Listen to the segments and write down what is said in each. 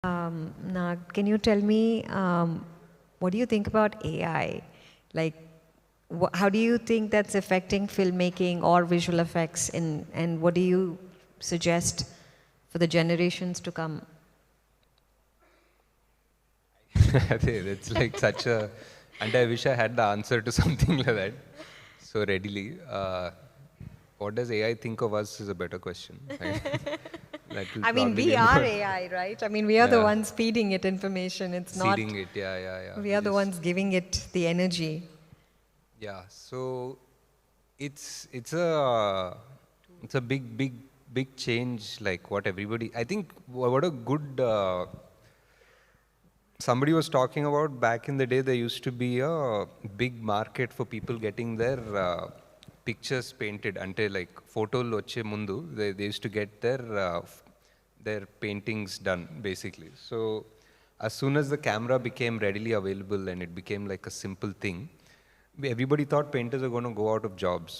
Nag, can you tell me what do you think about AI? Like, how do you think that's affecting filmmaking or visual effects, and what do you suggest for the generations to come? It's like such a, and I wish I had the answer to something like that so readily. What does AI think of us is a better question. That will I mean, probably we be are more, AI, right? I mean, we are the yeah, ones feeding it information. It's not, seeding it. Yeah. we We are the just, ones giving it the energy. yeah. So it's a big change. Like what everybody, I think, what a good. Somebody was talking about back in the day, there used to be a big market for people getting their pictures painted until like photos వచ్చే mundu. They used to get their paintings done basically. So as soon as the camera became readily available and it became like a simple thing, everybody thought painters are going to go out of jobs.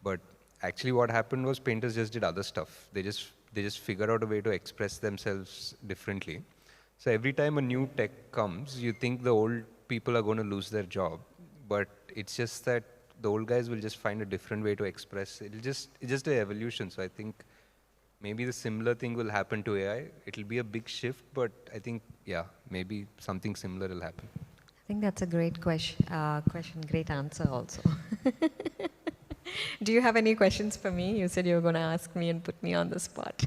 But actually what happened was painters just did other stuff. They just figured out a way to express themselves differently. So every time a new tech comes, you think the old people are going to lose their job, but it's just that the old guys will just find a different way to express. It's just an evolution. So I think maybe the similar thing will happen to AI. It'll be a big shift, but I think, yeah, maybe something similar will happen. I think that's a great question, great answer also. Do you have any questions for me? You said you were going to ask me and put me on the spot.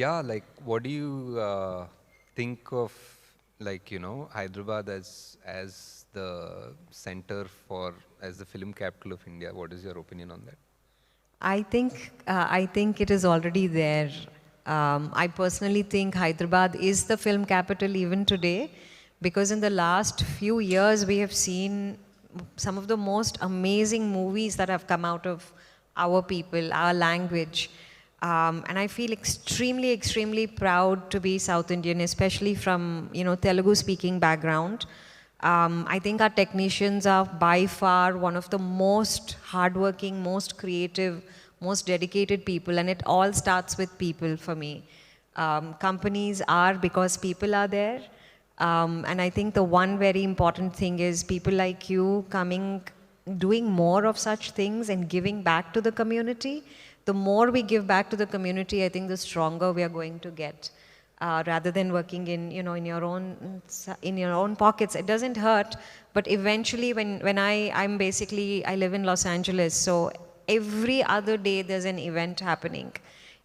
Yeah, like what do you think of, like, Hyderabad as the center for, as the film capital of India? What is your opinion on that? I think it is already there. I personally think Hyderabad is the film capital even today, because in the last few years we have seen some of the most amazing movies that have come out of our people, our language. And I feel extremely proud to be South Indian, especially from, Telugu-speaking background. I think our technicians are by far one of the most hardworking, most creative, most dedicated people, and it all starts with people for me. Companies are because people are there. And I think the one very important thing is people like you coming, doing more of such things and giving back to the community. The more we give back to the community, I think the stronger we are going to get. Rather than working in, in your own pockets. It doesn't hurt, but eventually when I live in Los Angeles, so every other day there's an event happening.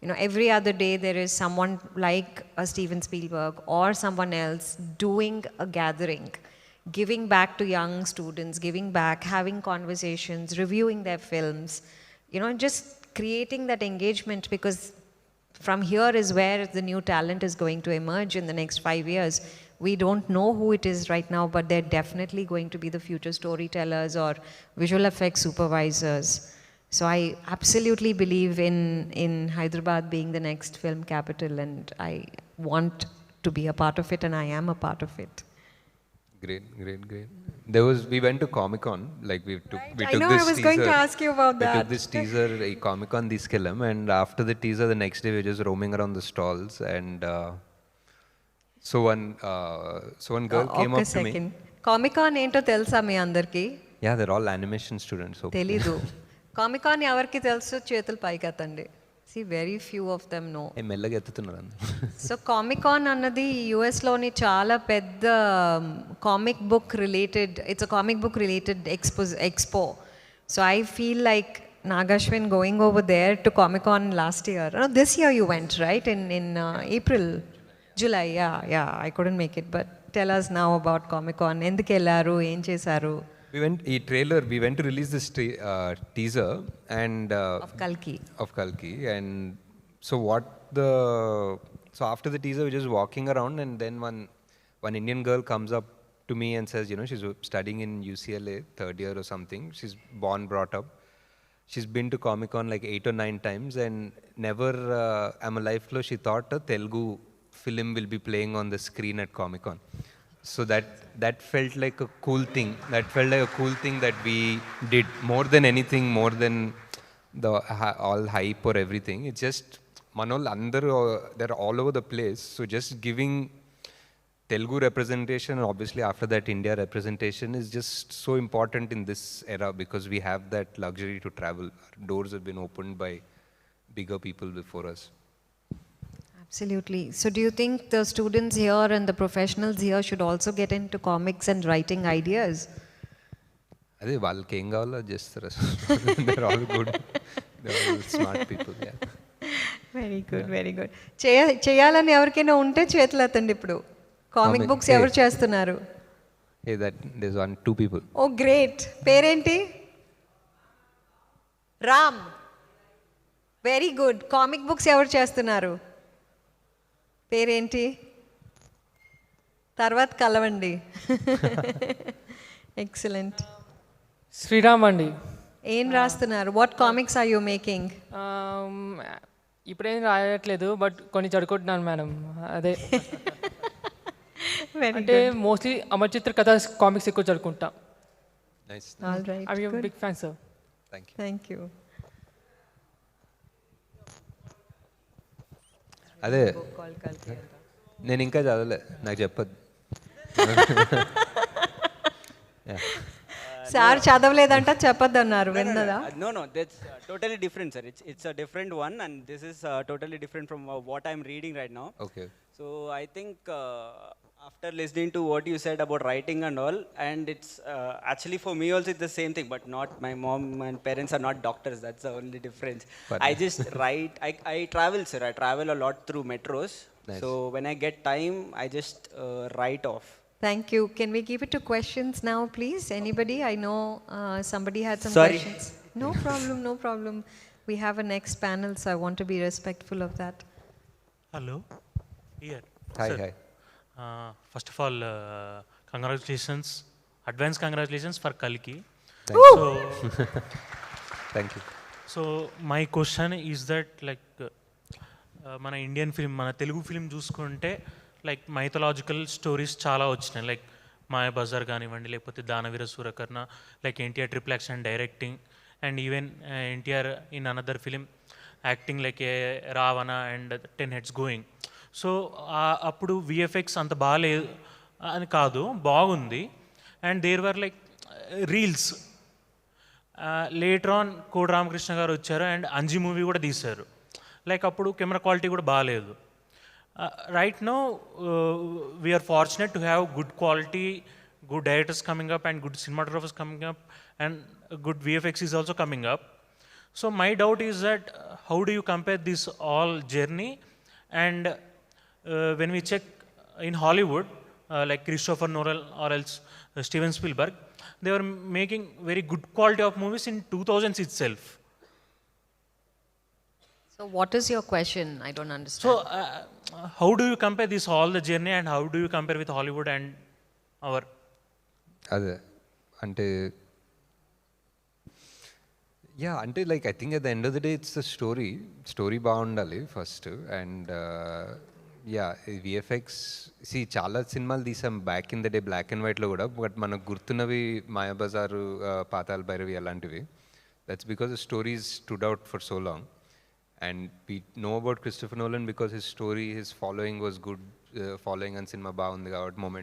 Every other day there is someone like a Steven Spielberg or someone else doing a gathering, giving back to young students, giving back, having conversations, reviewing their films, just creating that engagement, because from here is where the new talent is going to emerge in the next 5 years. We don't know who it is right now, but they're definitely going to be the future storytellers or visual effects supervisors. So I absolutely believe in Hyderabad being the next film capital, and I want to be a part of it, and I am a part of it. Great. We went to ComicCon, like we took Right. we I took know, this I was teaser. going to ask you about We took that. this teaser, ComicCon తీసుకెళ్ళాం, and after the teaser, the next day we were just roaming around the stalls, and so one girl came ఒక్క up to me. Second, Comic-Con ఏంటో తెలుసా మీ అందరికీ? Yeah, they're all animation students. Hopefully. తెలీదు. Comic-Con ఎవరికి తెలుసు చేతులు పైకెత్తండి. See, very few of them know. మెల్లగా ఎత్తుతున్నారు అందరూ. సో కామికాన్ అన్నది యుఎస్లోని చాలా పెద్ద comic book related, it's a comic book related expo. So I feel like Nag Ashwin going over there to ComicCon last year. No, this year you went, right? In April, July. Yeah. I couldn't make it, but tell us now about ComicCon. ఎందుకు వెళ్ళారు, ఏం చేశారు? We went to release this teaser and Of Kalki. And so after the teaser we're just walking around, and then one Indian girl comes up to me and says, she's studying in UCLA third year or something. She's born, brought up. She's been to ComicCon like 8 or 9 times, and never am a life flow she thought a Telugu film will be playing on the screen at ComicCon. So that felt like a cool thing. That felt like a cool thing that we did, more than anything, more than the all hype or everything. It's just మనోళ్ళు అందరూ they're all over the place. So just giving Telugu representation and obviously after that India representation is just so important in this era because we have that luxury to travel. Our doors have been opened by bigger people before us. Absolutely. So do you think the students here and the professionals here should also get into comics and writing ideas? అదే వాళ్ళకి ఏం కావాలో అది చేస్తారు. They're all good. They're all smart people. Yeah. Very good very good. చేయాలని ఎవరికైనా ఉంటే చేతులు ఎత్తండి ఇప్పుడు. కామిక్ బుక్స్ ఎవరు చేస్తున్నారు? Hey, there's two people. ఓ గ్రేట్. పేరేంటి? Ram. Very good. Comic books ఎవరు చేస్తున్నారు? పేరేంటి? తర్వాత కలవండి. ఎక్సలెంట్. శ్రీరామ్ అండి. ఏం రాస్తున్నారు? What comics are you making? ఇప్పుడేం రాయట్లేదు, బట్ కొన్ని చదువుకుంటున్నాను మేడం. అదే అంటే మోస్ట్లీ అమర్ చిత్ర కథ కామిక్స్ ఎక్కువ చదువుకుంటా. Nice. All right. అవి big fan sir. Thank you. Thank you. అదే నేను ఇంకా చదవలే, నాకు చెప్పద్దు. సార్ చదవలేదంట, చెప్పొద్దు అన్నారు. విన్నదా? No, that's totally different, sir. It's a different one, and this is totally different from what I'm reading right now. Okay. So I think after listening to what you said about writing and all, and it's actually for me also it's the same thing, but not my mom and parents are not doctors. That's the only difference. But I just write. I travel, sir. I travel a lot through metros. Nice. So when I get time, I just write off. Thank you. Can we give it to questions now, please? Anybody? I know somebody had some Sorry. questions. No problem, no problem. We have a next panel, so I want to be respectful of that. Hello. Here. Hi, Sir. hi. First of all, congratulations, advance congratulations for Kalki. Thank you. Thank you. So my question is that like మన Indian film, మన Telugu film చూసుకుంటే like mythological stories చాలా వచ్చినాయి. Like Mayabazar కానివ్వండి, లేకపోతే Daana Veera Soora Karna, like NTR triple action directing, and even NTR in another film acting like a Ravana and 10 heads going. So అప్పుడు VFX అంత బాగాలేదు అని కాదు, బాగుంది. And there were like reels. Later on Kodi Ramakrishna గారు వచ్చారు అండ్ అంజీ మూవీ కూడా తీశారు. లైక్ అప్పుడు కెమెరా క్వాలిటీ కూడా బాగాలేదు. Right now we're fortunate to have good quality, good directors coming up and good cinematographers coming up and good VFX is also coming up. So my doubt is that how do you compare this all journey? And when we check in Hollywood, like Christopher Nolan or else Steven Spielberg, they were making very good quality of movies in 2000s itself. So what is your question? I don't understand. So how do you compare this all the journey and how do you compare with Hollywood and our? అదే అంటే yeah అంటే like I think at the end of the day it's the story బాగుండాలి first. And yeah VFX చాలా సినిమాలు తీసాం back in the day black and వైట్లో కూడా, but మనకు గుర్తున్నవి మాయాబజారు, పాతాళ భైరవి అలాంటివి. That's because the stories stood out for so long. And we know about Christopher Nolan because his story, his following was good. Following అని సినిమా బాగుంది కాబట్టి మొమెంటం